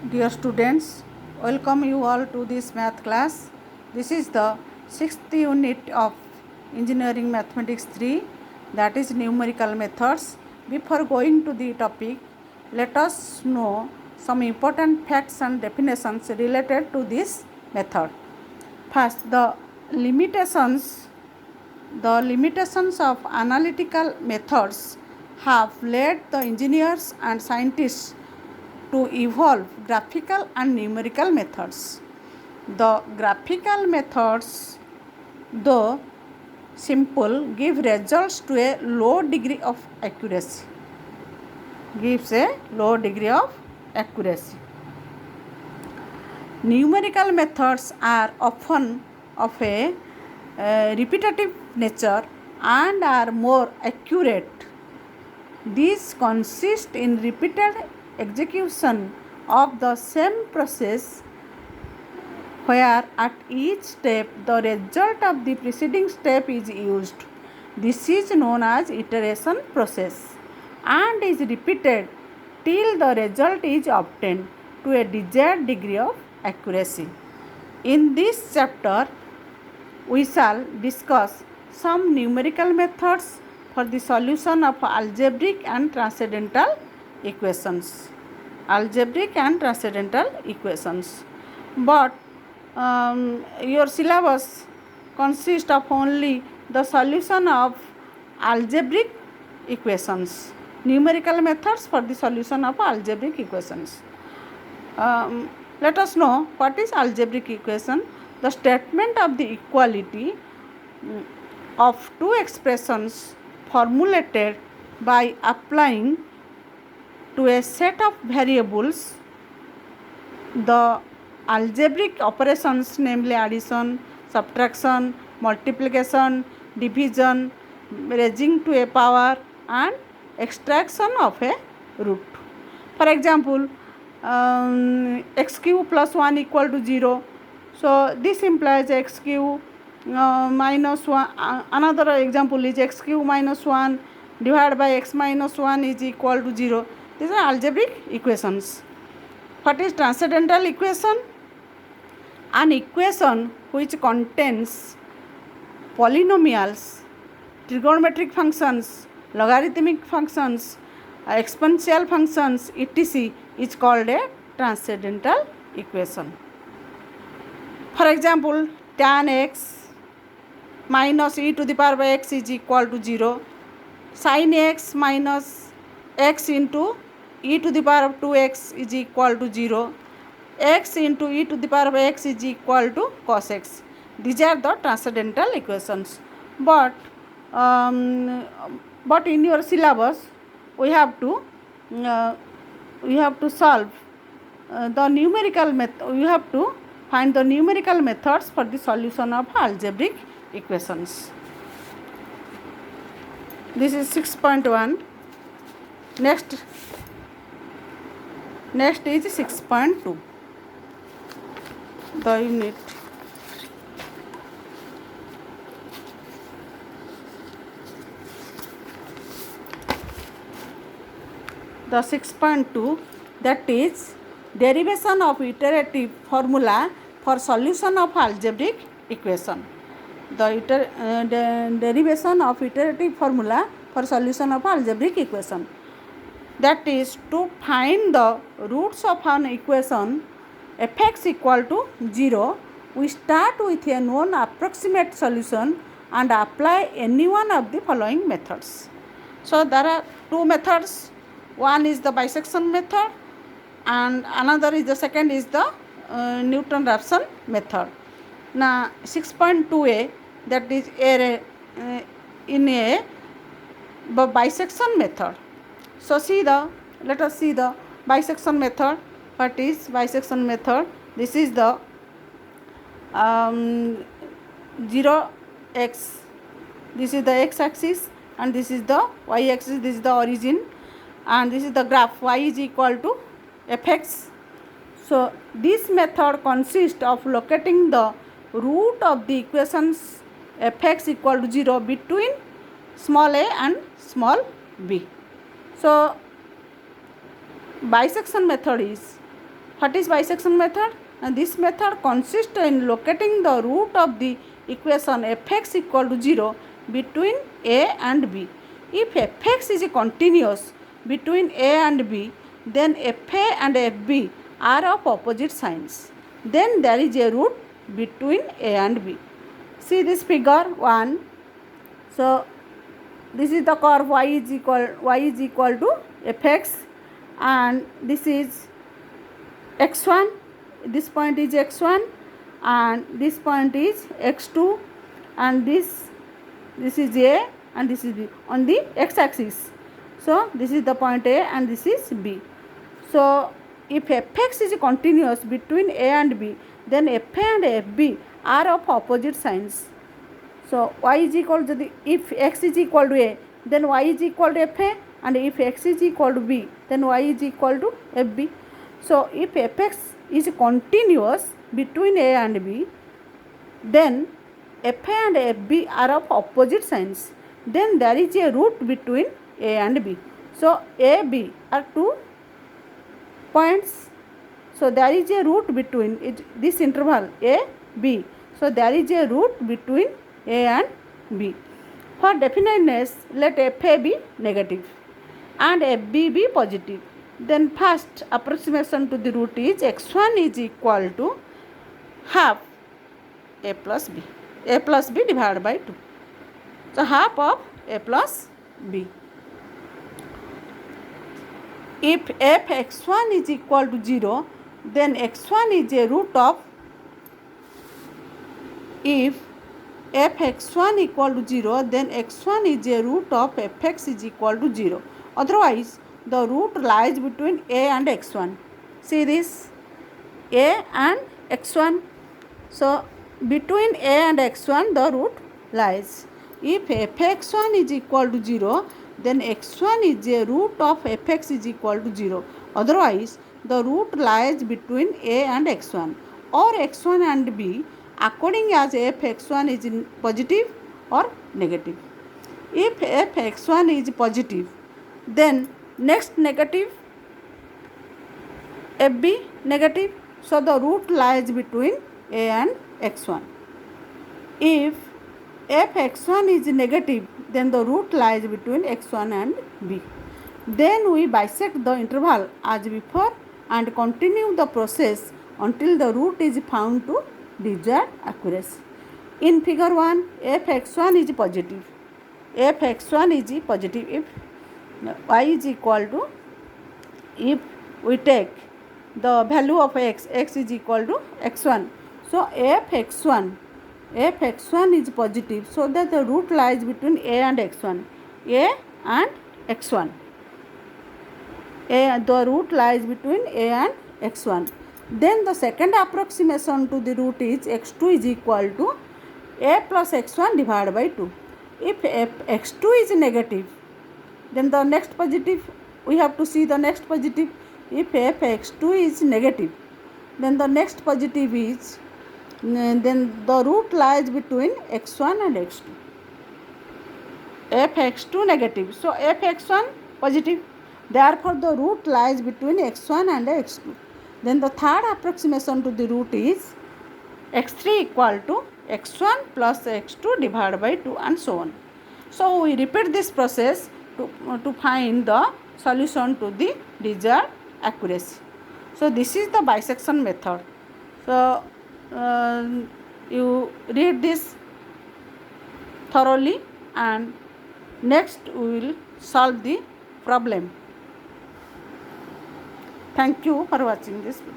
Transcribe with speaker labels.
Speaker 1: Dear students, welcome you all to this math class. This is the 6th unit of Engineering Mathematics 3, that is numerical methods. Before going to the topic, let us know some important facts and definitions related to this method. First, the limitations of analytical methods have led the engineers and scientists to evolve graphical and numerical methods. The graphical methods, though simple, give results to a low degree of accuracy. Numerical methods are often of a repetitive nature and are more accurate. These consist in repeated execution of the same process where at each step the result of the preceding step is used. This is known as iteration process and is repeated till the result is obtained to a desired degree of accuracy. In this chapter, we shall discuss some numerical methods for the solution of algebraic and transcendental equations. But your syllabus consists of only the solution of algebraic equations, numerical methods for the solution of algebraic equations. Let us know what is algebraic equation. The statement of the equality of two expressions formulated by applying to a set of variables the algebraic operations, namely addition, subtraction, multiplication, division, raising to a power and extraction of a root. For example, x cube plus 1 equal to 0. So this implies x cube minus 1. Another example is x cube minus 1 divided by x minus 1 is equal to 0. These are algebraic equations. What is transcendental equation? An equation which contains polynomials, trigonometric functions, logarithmic functions, exponential functions, etc. is called a transcendental equation. For example, tan x minus e to the power by x is equal to 0. Sin x minus x into e to the power of 2x is equal to 0. X into e to the power of x is equal to cos x. These are the transcendental equations. But in your syllabus, we have to solve the numerical method. You have to find the numerical methods for the solution of algebraic equations. This is 6.1. Next is 6.2. The unit. The 6.2, that is derivation of iterative formula for solution of algebraic equation. The derivation of iterative formula for solution of algebraic equation. That is, to find the roots of an equation f(x) equal to 0, we start with a known approximate solution and apply any one of the following methods. So there are two methods. One is the bisection method and another is the second is the Newton-Raphson method. Now 6.2a, that is in a bisection method. So let us see the bisection method. What is bisection method? This is the 0x. This is the x-axis and this is the y-axis. This is the origin and this is the graph. Y is equal to f(x). So this method consists of locating the root of the equations f(x) equal to 0 between small a and small b. So bisection method is What is bisection method? And this method consists in locating the root of the equation fx equal to 0 between a and b. If fx is continuous between a and b, then fa and fb are of opposite signs. Then there is a root between a and b. See this figure 1. So this is the curve y is equal to fx, and this is x1, this point is x1, and this point is x2, and this is a and this is b on the x-axis. So this is the point a and this is b. So if fx is continuous between a and b, then fa and fb are of opposite signs. So y is equal to if x is equal to a, then y is equal to fa, and if x is equal to b, then y is equal to fb. So if fx is continuous between a and b, then fa and fb are of opposite signs. Then there is a root between a and b. So a, b are 2 points. So there is a root between this interval a, b. So there is a root between a and b. For definiteness, let fa be negative and fb be positive. Then first approximation to the root is x1 is equal to half a plus b divided by 2. So half of a plus b. If fx1 is equal to 0, then x1 is a root of, if fx1 equal to 0, then x1 is a root of fx is equal to 0. Otherwise, the root lies between a and x1. See this, a and x1. So between a and x1 the root lies. If fx1 is equal to 0, then x1 is a root of fx is equal to 0. Otherwise, the root lies between a and x1 or x1 and b, according as fx1 is positive or negative. If fx1 is positive, then next negative, fb negative. So the root lies between a and x1. If fx1 is negative, then the root lies between x1 and b. Then we bisect the interval as before and continue the process until the root is found to desired accuracy. In figure 1, fx1 is positive. Fx1 is positive if y is equal to, if we take the value of x is equal to x1. So fx1 is positive, so that the root lies between a and x1. The root lies between a and x1. Then the second approximation to the root is x2 is equal to a plus x1 divided by 2. If x2 is negative, then the next positive, we have to see the next positive. If fx2 is negative, then the next positive is, then the root lies between x1 and x2. fx2 negative, so fx1 positive, therefore the root lies between x1 and x2. Then the third approximation to the root is x3 equal to x1 plus x2 divided by 2, and so on. So we repeat this process to find the solution to the desired accuracy. So this is the bisection method. So you read this thoroughly, and next we will solve the problem. Thank you for watching this video.